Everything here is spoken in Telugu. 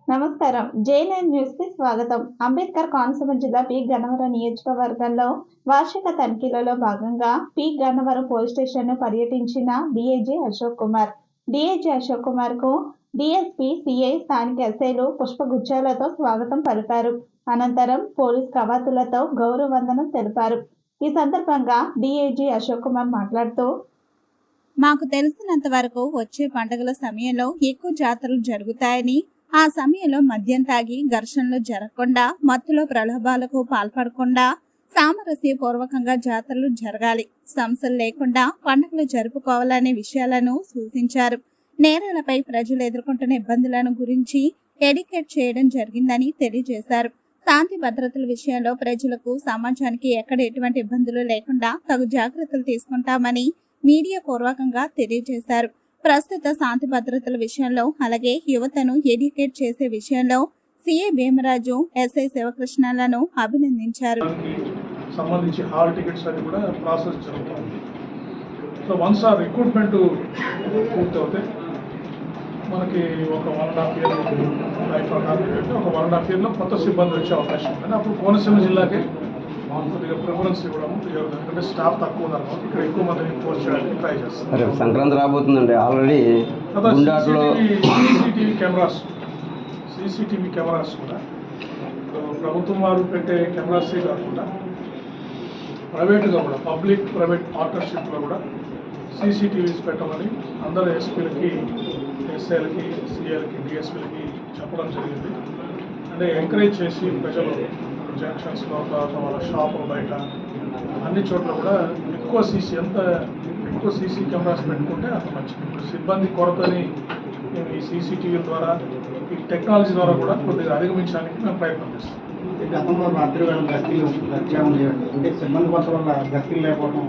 నమస్కారం. జే9 న్యూస్‌కి స్వాగతం. అంబేద్కర్ కోనసీమ జిల్లా పి. గన్నవరం నియోజకవర్గంలో వార్షిక తనిఖీలలో భాగంగా పి. గన్నవరం పోలీస్ స్టేషన్‌ను పర్యటించిన డీఐజీ అశోక్ కుమార్. డీఐజీ అశోక్ కుమార్‌కు డీఎస్పీ, సీఐ, స్థానిక ఎస్ఐలు పుష్పగుచ్చాలతో స్వాగతం పలికారు. అనంతరం పోలీస్ కవాతులతో గౌరవ వందనం తెలిపారు. ఈ సందర్భంగా డీఐజీ అశోక్ కుమార్ మాట్లాడుతూ, మాకు తెలిసినంత వరకు వచ్చే పండుగల సమయంలో ఎక్కువ జాతరలు జరుగుతాయని, ఆ సమయంలో మద్యం తాగి ఘర్షణలు జరగకుండా, మత్తులో ప్రలోభాలకు పాల్పడకుండా సామరస్యపూర్వకంగా జాతరలు జరగాలి, సమస్యలు లేకుండా పండుగలు జరుపుకోవాలనే విషయాలను సూచించారు. నేరాలపై ప్రజలు ఎదుర్కొంటున్న ఇబ్బందులను గురించి ఎడ్యుకేట్ చేయడం జరిగిందని తెలియజేశారు. శాంతి భద్రతల విషయంలో ప్రజలకు, సమాజానికి ఎక్కడ ఎటువంటి ఇబ్బందులు లేకుండా తగు జాగ్రత్తలు తీసుకుంటామని మీడియా పూర్వకంగా తెలియజేశారు. ప్రస్తుత శాంతి భద్రతల విషయంలో, అలాగే యువతను ఎడ్యుకేట్ చేసే విషయంలో సిఐ భీమరాజు, ఎస్ఐ శివకృష్ణలను అభినందించారు. సంబంధించి హాల్ టికెట్స్ అని కూడా ప్రాసెస్ జరుగుతుంది. సో వన్స్ ఆ రిక్రూట్మెంట్ పూర్తవుతే మనకి ఒక 1.5 year లైఫ్ ఒక 1.5 yearలో కొత్త సిబ్బంది వచ్చే అవకాశం ఉంది. అప్పుడు కోనసీమ జిల్లాకి కొద్దిగా ప్రిఫరెన్స్ ఇవ్వడం, ఎందుకంటే స్టాఫ్ తక్కువ ఉన్నారు కాబట్టి ఇక్కడ ఎక్కువ మందిని పోస్ట్ చేయడానికి ట్రై చేస్తాం. సంక్రాంతి రాబోతుందండి. ఆల్రెడీ సీసీటీవీ కెమెరాస్ కూడా ప్రభుత్వం వారు పెట్టే కెమెరాసే కాకుండా ప్రైవేట్గా కూడా పబ్లిక్ ప్రైవేట్ పార్ట్నర్షిప్లో కూడా సీసీటీవీస్ పెట్టమని అందరు ఎస్పీలకి, ఎస్ఐలకి, సిఐలకి, డిఎస్పీలకి చెప్పడం జరిగింది. అంటే ఎంకరేజ్ చేసి ప్రజలు జంక్షన్స్లో, తర్వాత వాళ్ళ షాపుల బయట అన్ని చోట్ల కూడా ఎంత ఎక్కువ సీసీ కెమెరాస్ పెట్టుకుంటే అంత మంచిది. ఇప్పుడు సిబ్బంది కొరతని మేము ఈ సీసీటీవీల ద్వారా, ఈ టెక్నాలజీ ద్వారా కూడా కొద్దిగా అధిగమించడానికి మేము ప్రయత్నం చేస్తాం. గతంలో రాత్రి వేళ గస్తీలు అంటే సిబ్బంది కొరత వల్ల గస్తీలు లేకపోవడం